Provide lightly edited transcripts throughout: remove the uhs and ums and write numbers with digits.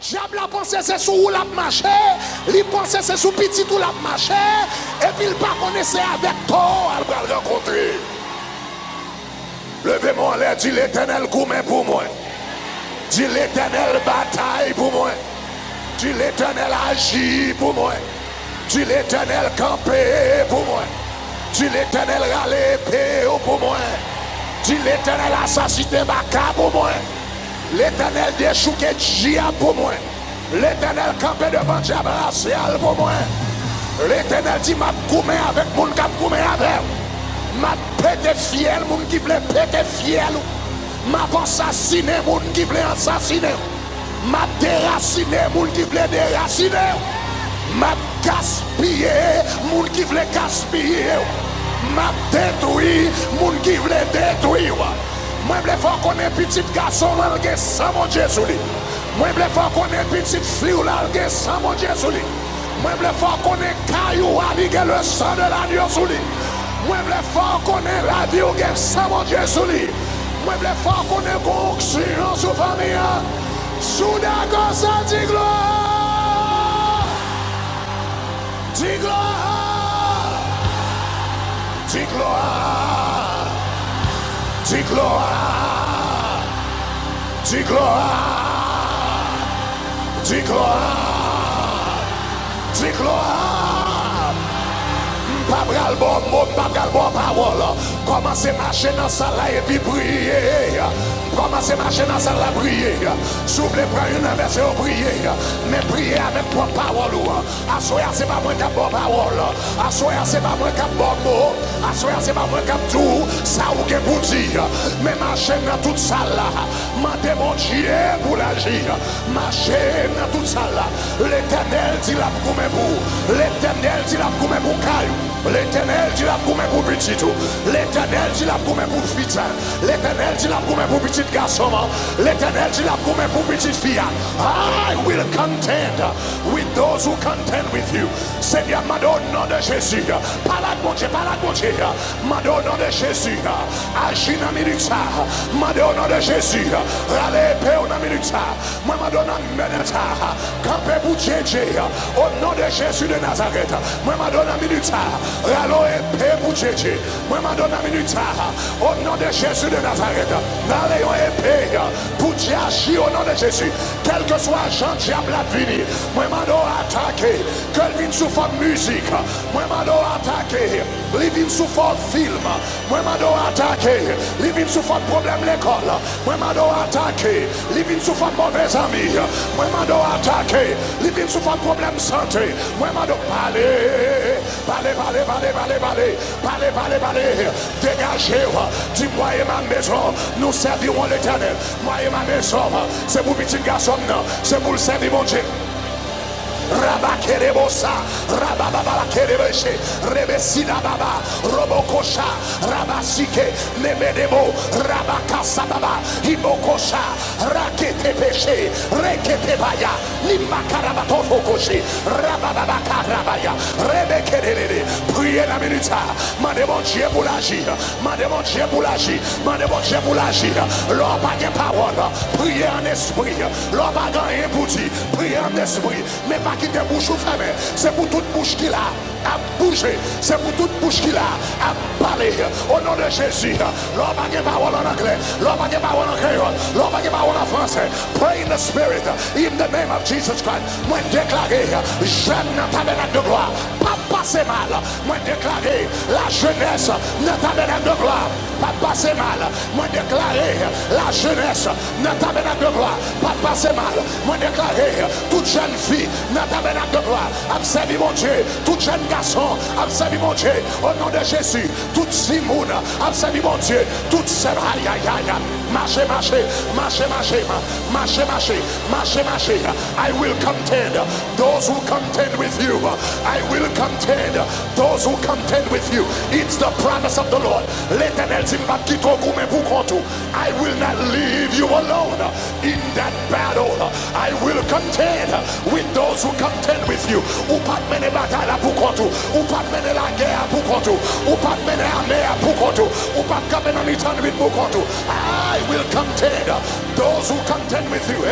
diable a pensé c'est sous où l'a marché, il pensait c'est sous petit où l'a marché, et puis il pas connaissait avec toi, elle va le rencontrer. Levez-moi en l'air, dit l'Éternel commet pour moi. Dit l'Éternel bataille pour moi. Dit l'Éternel agit pour moi. Dit l'Éternel campé pour moi. Dit l'Éternel râler pour moi. Dit l'Éternel assassiné Baka pour moi. L'Éternel déchouqué Gia pour moi. L'Éternel campé devant diable racial pour moi. L'Éternel dit m'a coumé avec mon cap coumé avec. M'a pété fiel mon qui voulait péter fiel. M'a assassiné mon qui voulait assassiner. M'a déraciné mon qui voulait déraciner. M'a gaspillé mon qui voulait gaspiller. M'a détruit mon qui voulait détruire. Moi je veux faire qu'on ait petit garçon là qui sans mon Dieu sur lui. Moi je veux faire qu'on ait petite fille là qui sans mon Dieu sur lui. Moi je veux faire qu'on ait caillou avec le sang de l'agneau sur lui. Moi je veux faire qu'on ait la vie qui sans mon Dieu sur lui. Moi je veux faire qu'on ait connexion sur famille. Sous d'accord ça dit gloire. Dis gloire. Dis gloire. Dis gloire. Dis gloire. Dis gloire. Dis gloire. Pas bral bon mot, pas bral bon parole. Commencez à marcher dans ça là et puis prier. Commencez à marcher dans ça là prier. Si vous voulez prendre une version prier, mais prier avec trois paroles. Assoya c'est pas moi qui a bonne parole. Assoya c'est pas moi qui a bon mot. Assoya c'est pas moi qui a tout. Ça ou que pour dire. Mais marcher dans toute ça là. Mandez mon Dieu pour l'agir. Marcher dans toute ça là. L'Éternel dit la pour mes bouts. L'Éternel dit la pour mes bouts cailloux. L'Éternel dit la pour mes bouts petit tout. L'Éternel dit la pour mes bouts fille. L'Éternel dit la pour mes bouts petit garçon. L'Éternel dit la pour mes bouts petite fille. I will contend with those who contend with you. Seigneur, m'adonne au nom de Jésus. Parade mon Dieu, parade mon Dieu. M'adonne au nom de Jésus. Agis dans minute ça. M'adonne au nom de Jésus. Râlez paix au nom de minute ça. Moi m'adonne au minute ça. Campez pour Jésus. Au nom de Jésus de Nazareth. Moi m'adonne au minute ça. Râlez paix pour Jésus. Moi m'adonne au minute ça. Au nom de Jésus de Nazareth. Râlez épée pour Dieu agir au nom de Jésus. Quel que soit Jean diable à venir. Moi m'adonne attaquer. Que il vienne sous forme musique. Moi m'adonne attaquer. Il vienne sous forme film. Moi m'adonne attaquer. Il vienne sous forme problème l'école. Moi m'adonne attaquer. Il vienne sous forme mauvais amis. Moi m'adonne attaquer. Il vienne sous forme problème santé. Moi m'adonne parler. Parlez. Dégagez-vous. Dis-moi et ma maison. Nous servirons l'Éternel. Moi et ma maison. C'est pour petit garçon. C'est pour le servir mon Dieu. Rabakerebosa, Rabababa Kerebeshe, Rebesina Baba, Robokosha, Rabasike, Nemedebo, Rabakasa Baba, Ibokosha, Rakete Peshe, Rekete Baya, Limakarabato Fokoshi, Rabababa Karabaya, Rebekerele, priez la minute, Mandementier pour l'agir, Mandementier pour l'agir, Mandementier pour l'agir, l'homme pas de parole, priez en esprit, l'homme pas de pour dire, priez en esprit, mais pas qui te bouche fermée, c'est pour toute bouche qui a à bouger, c'est pour toute bouche qui a à parler au nom de Jésus. L'homme pas de parole en anglais, l'homme pas de parole en créole, l'homme pas de parole en français. Pray in the spirit, in the name of Jesus Christ. Moi déclarer, jeune dans tabernacle de gloire, pas passer mal. Moi déclarer, la jeunesse dans tabernacle de gloire, pas passer mal. Moi déclarer, la jeunesse dans tabernacle de gloire, pas passer mal. Moi déclarer, toute jeune fille dans tabernacle de gloire, observez mon Dieu, toute jeune garçon, observez mon Dieu, au nom de Jésus, toute Simone, observez mon Dieu, toute sœur, aïe, marchez, I will contend those who contend with you. I will contend those who contend with you. It's the promise of the Lord. L'Éternel dit pas quitter au gourmet pour compte. I will not leave you alone in that battle. I will contend with those who contend with you. Ou pas mener bataille pour compte. Ou pas mener la guerre pour compte. Ou pas mener armée pour compte. Ou pas camper dans l'éternité pour compte. I will contend those who contend with you.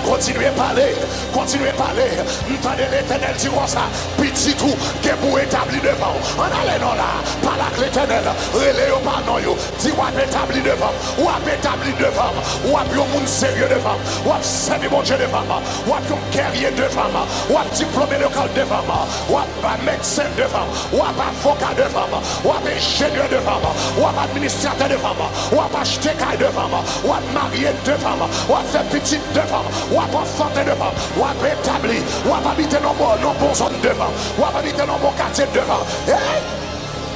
Continuez à parler. Continuez à parler. Entendez l'Éternel dire comme ça. Petit tout, qui est pour établir devant. On allait non là. Par là que l'Éternel. Relève par non yo. Dis ou à établir devant. Ou à établir devant. Ou à un monde sérieux devant. Ou à servir mon Dieu devant. Ou à un guerrier devant. Ou à diplômé local devant. Ou à médecin devant. Ou à avocat devant. Ou à ingénieur devant. Ou à administrateur devant. Ou à acheter caille devant. Ou à marier devant. Ou à faire petit devant. Ou à enfanter devant. Ou à établir. Ou à habiter dans bon zone devant. Ou à habiter dans bon quartier devant.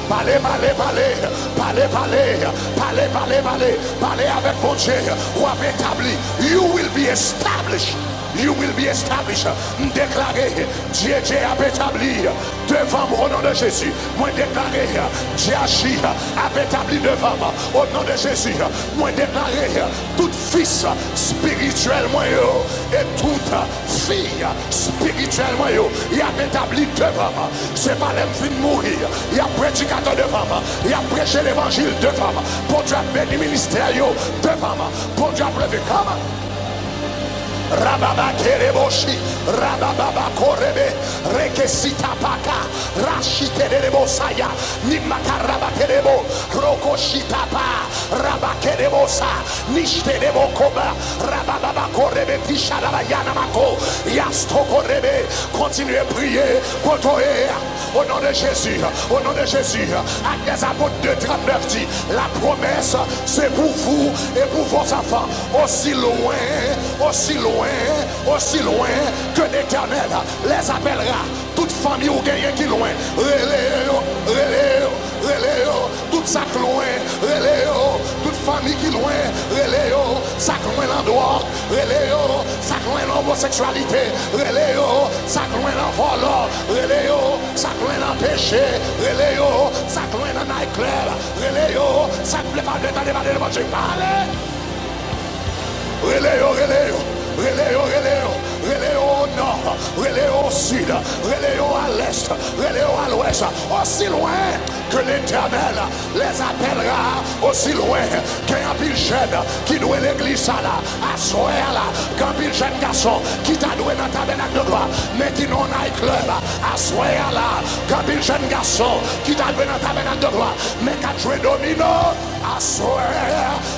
Parlez, parlez, parlez, parlez, parlez, parlez, parlez, parlez, parlez avec mon Dieu. Ou à établir. You will be established. You will be established. Déclaré, Dieu a établi devant moi au nom de Jésus. Moi déclaré, Dieu a établi devant moi au nom de Jésus. Moi déclaré, toute fils spirituel moi et toute fille spirituelle moi il a établi devant moi. C'est pas l'homme fin de mourir. Il y a prédicateur devant moi. Il y a prêché l'évangile devant moi. Pour Dieu a béni ministère devant moi. Pour Dieu a prévu comment. Rababa kereboshi, rababa korebe, rekesita paka, rashite derebo saya, nimaka rabakerebo, rokoshita pa, rabakerebosa, nishte debo koba, rababa korebe, pisharaba yanamako, yasto korebe. Continuez à prier pour toi. Au nom de Jésus, au nom de Jésus, Agnès apôtre 2:39 dit, la promesse c'est pour vous et pour vos enfants, aussi loin, aussi loin que l'Éternel les appellera. Toute famille ou gagne qui loin, reléo, toute sac loin, reléo, toute famille qui loin, reléo, sac loin l'endroit, reléo, sac loin l'homosexualité, reléo, sac loin l'envol, reléo, sac loin l'empêché, reléo, sac loin dans la claire, reléo, sac plaît pas de temps de manger, allez, reléo. Relais au nord, relais au sud, relais à l'est, relais à l'ouest, aussi loin que l'Éternel les appellera, aussi loin qu'un pile jeune qui doit l'église là, à soir là, qu'un pile jeune garçon qui t'a doué dans ta tabernacle de gloire, mais qui n'en a club, à soir là, qu'un pile jeune garçon qui t'a doué dans ta tabernacle de gloire, mais qui a joué domino, à soir,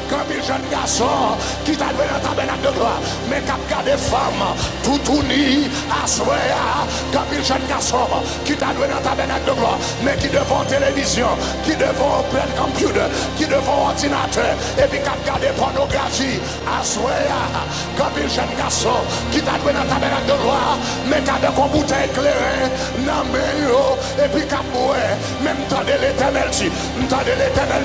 qu'un pile jeune garçon qui t'a doué dans ta tabernacle de gloire, mais qui a gardé femme, tout uni, à soir, qu'un pile jeune garçon qui t'a doué dans ta tabernacle de gloire, mais qui devant télévision, qui devant plein computer, qui devant ordinateur, et puis qui a gardé pornographie, à soir, qu'un pile jeune garçon qui t'a doué dans ta tabernacle de gloire, mais qui a des bouteilles éclairées, non mais et puis qui a moué, même temps de l'Éternel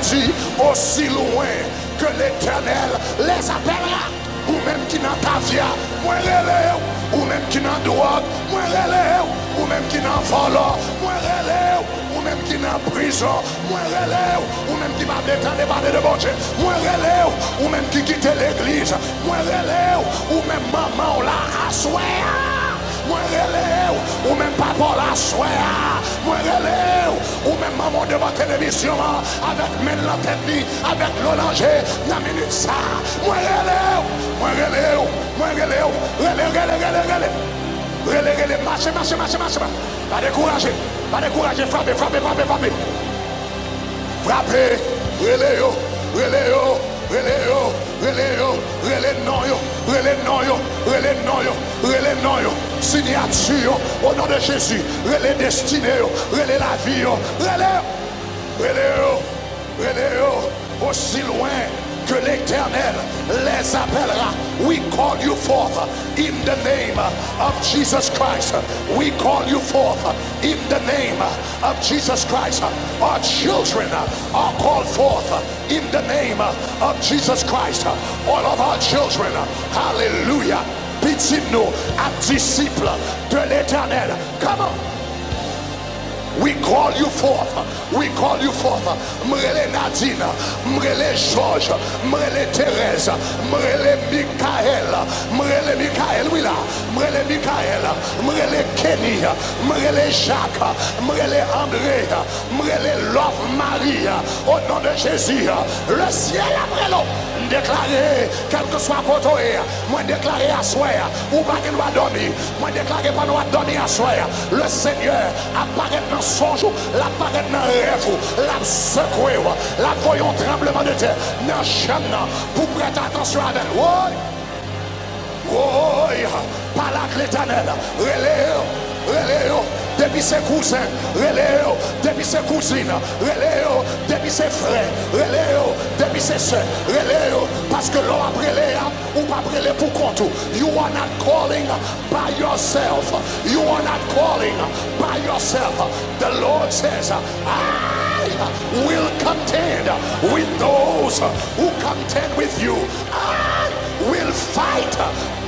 dit, aussi loin que l'Éternel les appellera. Ou même qui n'a pas vie, moi relève, ou même qui n'a drogue, moi relève, ou même qui n'a vol, moi relève, ou même qui n'a prison, moi relève, ou même qui va détendre parler de bon Dieu, moi relève, ou même qui quitte l'église, moi relève, ou même maman là à soir. Moi relève, ou même papa la soir, moi relève, ou même maman devant la télévision, avec même la tête, avec l'olanger, la minute ça, moi relève, relève, marchez, pas décourager, frappez, relais non, signature au nom de Jésus, relais destiné, relais la vie, relais aussi loin que l'Éternel les appellera. We call you forth in the name of Jesus Christ. We call you forth in the name of Jesus Christ. Our children are called forth in the name of Jesus Christ. All of our children, hallelujah. Petit nous, disciples de l'Éternel. Come on. We call you forth. We call you forth. Mrele Nadine, Mrele Georges, Mrele Thérèse, Mrele Michael, oui là, Mrele Michael, Mrele Kenny, Mrele Jacques, Mrele André, Mrele Love Marie. Au nom de Jésus, le ciel après l'eau déclaré, quel que soit côté, moi déclaré à soi, ou pas qu'il doit dormir, moi déclaré pas nous dormir à soi. Le Seigneur apparaît dans son jour, l'apparaît dans le rêve, la secoué, la voyons tremblement de terre, dans le champ, pour prêter attention à elle. Oui, par la l'Éternel, relève, depuis ses cousins, relève, depuis ses cousines, relève, depuis ses frères, relève, depuis ses soeurs, relève, parce que l'on a brûlé ou pas brûlé pour compte. You are not calling by yourself. You are not calling by yourself. The Lord says, I will contend with those who contend with you. I will fight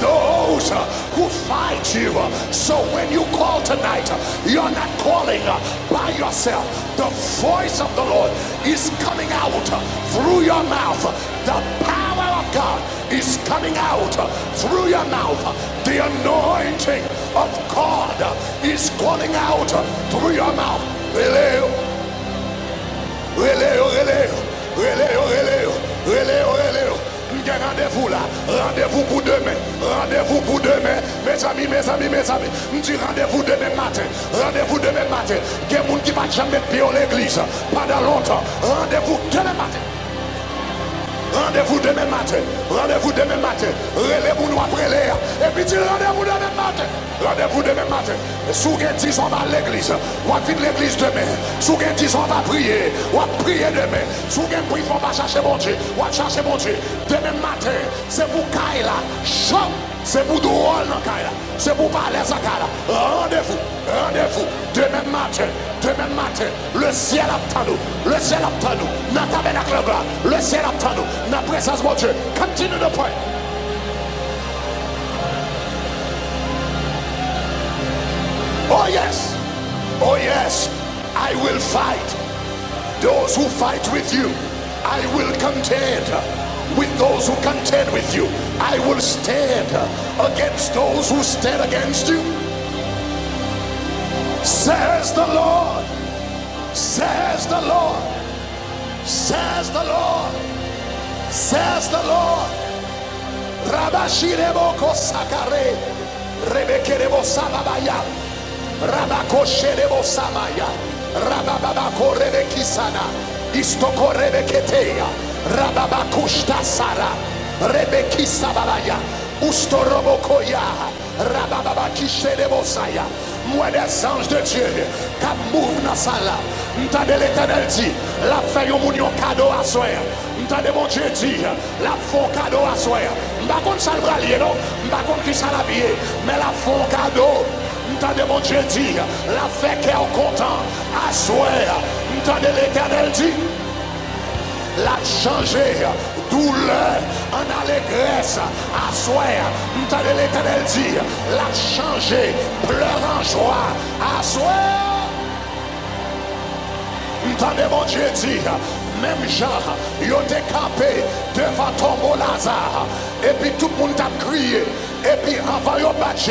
those who fight you. So when you call tonight, you're not calling by yourself. The voice of the Lord is coming out through your mouth. The power of God is coming out through your mouth. The anointing of God is calling out through your mouth. Relève, rendez-vous là, rendez-vous pour demain, rendez-vous pour demain, mes amis, me dis rendez-vous demain matin, rendez-vous demain matin, il y a des gens qui ne vont jamais mettre pied à l'église, pendant longtemps, rendez-vous demain matin. Rendez-vous demain matin, rendez-vous demain matin, relève-nous après l'air, et puis dis rendez-vous demain matin, rendez-vous demain matin. Si vous avez 10 ans, on va à l'église, on va venir l'église demain. Si vous avez 10 ans, on va prier, on va prier demain. Si vous avez prié, on va chercher mon Dieu, on va chercher mon Dieu. Demain matin, c'est pour Kaila, chant, c'est pour drôle dans Kaila, c'est pour parler à Kaila. Rendez-vous, rendez-vous, demain matin, le ciel attend nous, le ciel attend nous, dans le tabernacle là, le ciel attend nous, dans la présence de mon Dieu. Continue de prier. Oh yes, I will fight those who fight with you. I will contend with those who contend with you. I will stand against those who stand against you. Says the Lord, says the Lord, says the Lord, says the Lord. Rabashirebo kosakare, rebekerebo sababaya, rabakosherebo samaya, rabababako rebekisana, istoko rebeketeya, rababakushta sara, rebekisababaya, ustorobokoya, rabababakisherebo saya. Moi des anges de Dieu qui mouvent dans ça là. M'tendez l'Éternel dit, la fait yon moun yon cadeau à soi. M'tendez mon Dieu dit, la font cadeau à soi. M'pa contre ça le bralier non, m'pa contre qui ça l'habiller, mais la font cadeau. M'tendez mon Dieu dit, la fait qu'elle content à soi. M'tendez l'Éternel dit, la changer douleur en allégresse à soi. M'tendez l'Éternel dit, la changer pleurs en joie à soi. M'tendez mon Dieu dit, même genre, ils ont campé devant tombeau Lazare, et puis tout le monde a crié, et puis avant de battre,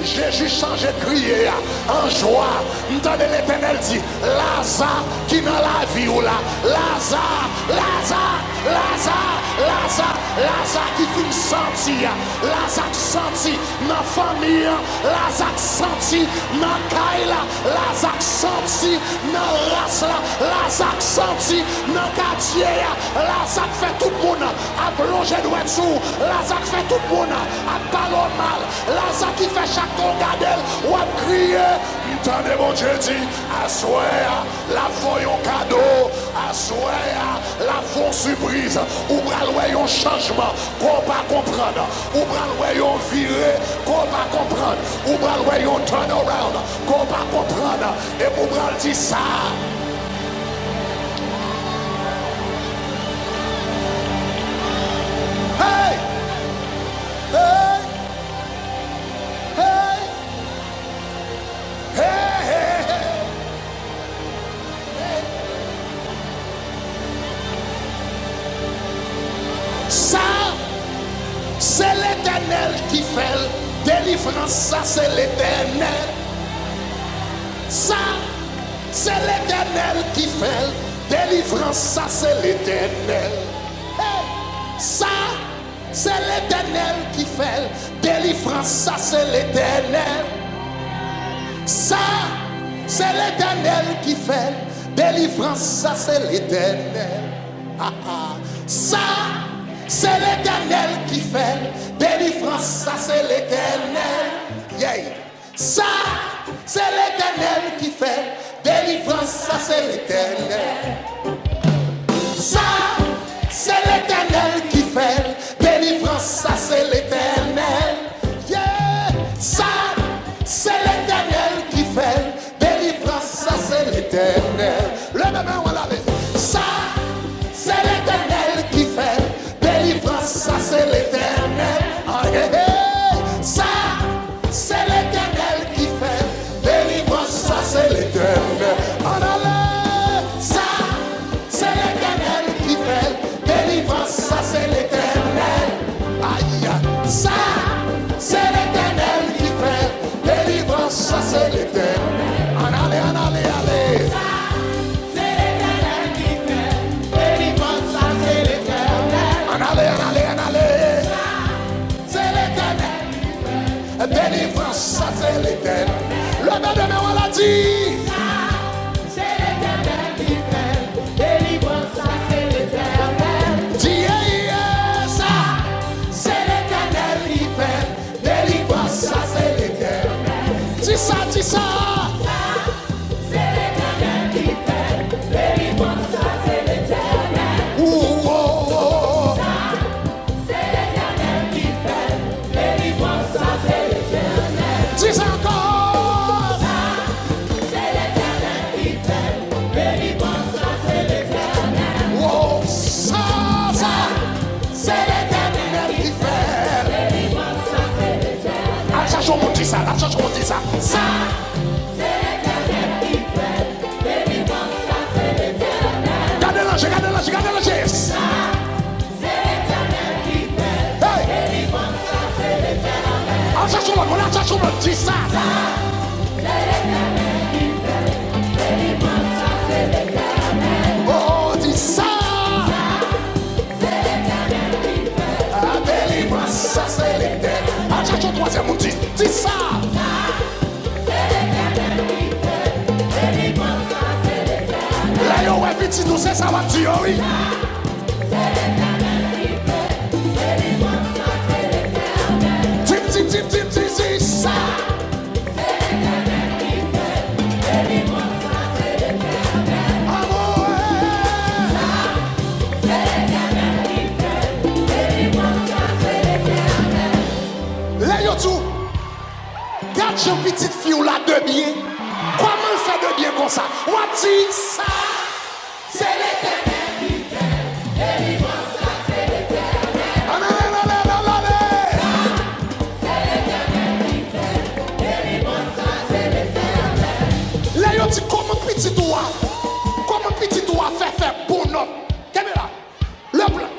Jésus changé de crier en joie. M'tendez l'Éternel dit, Lazare qui dans la vie ou là, Lazare, Lazare, Lazare, Lazare, Lazare qui finit sentir, Lazare senti dans la famille, Lazare senti dans Kaila, Lazare senti dans la race, Lazare senti dans le quartier, Lazare fait tout le monde à plonger droit dessous, Lazare fait tout le monde à parler mal, Lazare qui fait chaque tour gadel ou à crier. Entendez mon Dieu dit, à soi la voyons cadeau, à soi la font surprise, ou bral un changement qu'on pas comprendre, ou bral un viré qu'on pas comprendre, ou bral un turn around qu'on pas comprendre, et pour bral dit ça. Hey! Hey! Hey! Hey! Hey! Hey! Ça, c'est l'Éternel qui fait délivrance, ça c'est l'Éternel. Ça, c'est l'Éternel qui fait délivrance, ça c'est l'Éternel. Hey! Ça, c'est l'Éternel qui fait. Délivrance, ça c'est l'Éternel. Ça, c'est l'Éternel qui fait. Délivrance, ça c'est l'Éternel. Ça, c'est l'Éternel qui fait. Délivrance, ça c'est l'Éternel. Yeah. Ça, c'est l'Éternel qui fait. Délivrance, ça c'est l'Éternel. Ça, c'est l'Éternel qui fait. Délivrance, ça c'est l'Éternel. Yeah. Ça, c'est l'Éternel qui fait. Délivrance, ça c'est l'Éternel. Le même on l'a dit. Ça, c'est l'Éternel qui fait. Délivrance, ça c'est l'Éternel. Ça, c'est l'Éternel qui fait. Délivrance, ça c'est l'Éternel. Ça, c'est l'Éternel qui fait. Délivrance, ça c'est l'Éternel. Aïe. Ça, c'est l'Éternel qui fait. Délivrance, ça c'est l'Éternel. Allez. Délivrance, ça c'est l'Éternel. Le bébé, on l'a dit. C'est l'Éternel qui fait. Délivrance, ça c'est l'Éternel. Dis, ça, c'est l'Éternel qui fait. Délivrance, ça c'est l'Éternel. Dis ça. C'est l'Éternel qui fait. Délivrance, ça c'est l'Éternel. C'est l'Éternel qui fait. Délivrance, ça c'est l'Éternel. Dis encore. C'est l'Éternel qui fait. Délivrance, ça c'est l'Éternel. Oh, ça, c'est l'Éternel qui fait. Délivrance, ça c'est l'Éternel. Ah, cherche on dit ça, Ça, c'est l'Éternel qui fait. Délivrance, ça c'est l'Éternel. Gardez l'ange. C'est l'Éternel qui fait. Hey. Délivrance, ça c'est l'Éternel. Ah, cherche on dit ça. C'est l'Éternel qui fait. Délivrance, ça c'est l'Éternel. Oh, dis ça. C'est l'Éternel qui fait. Ah, délivrance, ça c'est l'Éternel. Ah, cherche au troisième, on dit ça. C'est l'Éternel qui fait. Délivrance, ça c'est l'Éternel. Là, yo, ouais, petit tout ça va dire, oui. C'est l'Éternel qui fait. Délivrance, ça c'est l'Éternel. Dis ça. C'est l'Éternel qui fait. Délivrance, ça c'est l'Éternel. Amour, C'est l'Éternel qui fait. Délivrance, ça c'est l'Éternel. là, yo, tout. Garde une petite fille là de bien. Comment le fait de bien comme ça? On dit ça. C'est l'Éternel qui fait. Délivrance, ça c'est l'Éternel. Allez. C'est l'Éternel qui fait. Délivrance, ça c'est l'Éternel. Là, yo, dit comment petit doigt faire bon note. Caméra. Le blanc.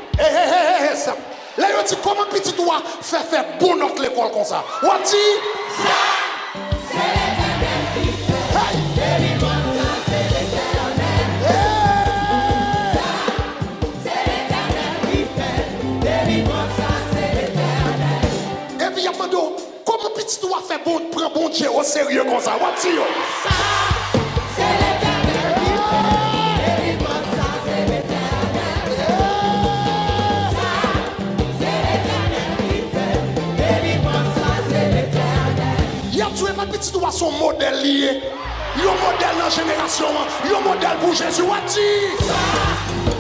Ça. Là, yo, dit comment petit doigt faire bon note l'école comme ça. On dit C'est l'Éternel qui fait. hey. Délivrance, ça c'est l'Éternel. Hey. C'est l'Éternel qui fait. Délivrance, ça c'est l'Éternel. Et puis, y'a demandé, comment petit doigt faire prend bon Dieu au sérieux comme ça. On dit yo. C'est l'Éternel qui fait. Délivrance, ça c'est l'Éternel. C'est l'Éternel qui fait. Délivrance, ça c'est l'Éternel. Y'a tué ma petit doigt son modèle lié. Yon modèle dans la génération. Yon modèle pour Jésus. On dit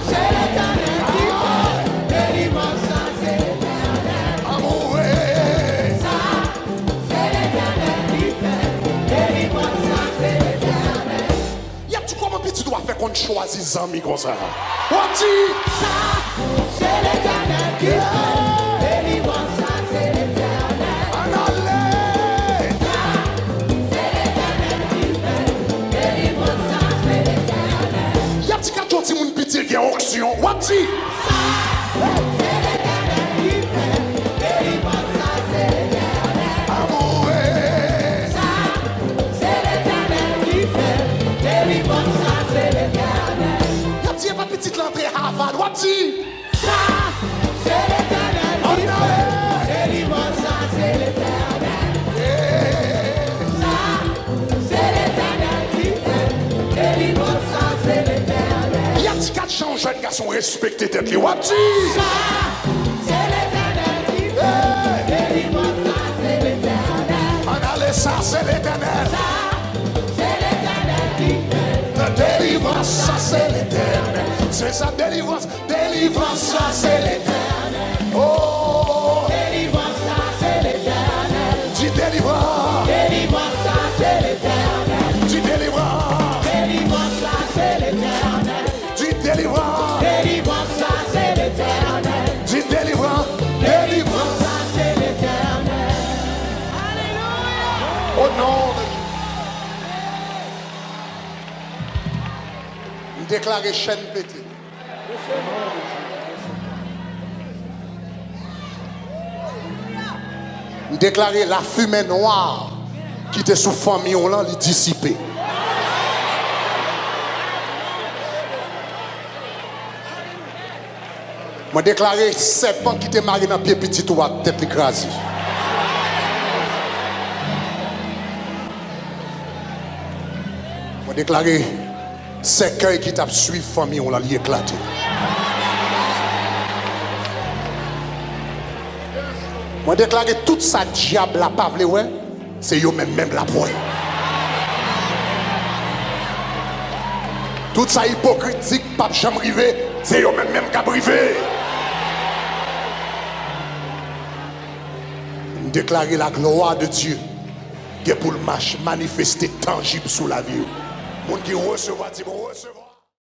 C'est l'Éternel qui fait. Délivrance, ça c'est l'Éternel. amour. C'est l'Éternel qui fait. Délivrance, ça c'est l'Éternel. Y'a tu comment petit doigt faire qu'on choisit zami comme ça. On dit C'est l'Éternel qui fait. Délivrance, ça c'est l'Éternel. en aller. C'est l'Éternel qui fait. Délivrance, ça c'est l'Éternel. Y'a petit quand tu mon petit qui est en auction. On dit C'est l'Éternel qui fait. Délivrance, ça c'est l'Éternel. amour. C'est l'Éternel qui fait. Délivrance, ça c'est l'Éternel. Y'a petit ma petite l'entrée Harvard. On dit C'est garçon respectez tête li. Wap di. C'est l'Éternel qui fait. Délivrance, ça c'est l'Éternel. En allez, ça c'est l'éternel. C'est l'Éternel qui fait. La délivrance, ça c'est l'éternel. C'est sa délivrance. Délivrance, ça c'est l'éternel. Oh. Délivrance, ça c'est l'Éternel. Dis délivrance. Délivrance, ça c'est l'Éternel. Dis délivrance. Délivrance, ça c'est l'Éternel. Dis délivrance. Délivrance, ça c'est l'Éternel. Dis délivrance. Délivrance. Ça c'est l'Éternel. Au nom de Jésus. Déclarer chaîne pétée. Déclarer la fumée noire qui était sous famille, on l'a dissipée. Moi déclarer serpent qui était marié dans pied petit ou à tête écrasée. Moi déclarer cercueil qui t'a suivi famille, on l'a éclaté. Moi déclarer toute sa diable la pas ouais, c'est yo même la pointe. Toute sa hypocritique pas jamais rivé, c'est yo même qu'a privé. Déclarer la gloire de Dieu qui est pour le manifester tangible sous la vie. Monde qui recevra, dit bon recevoir.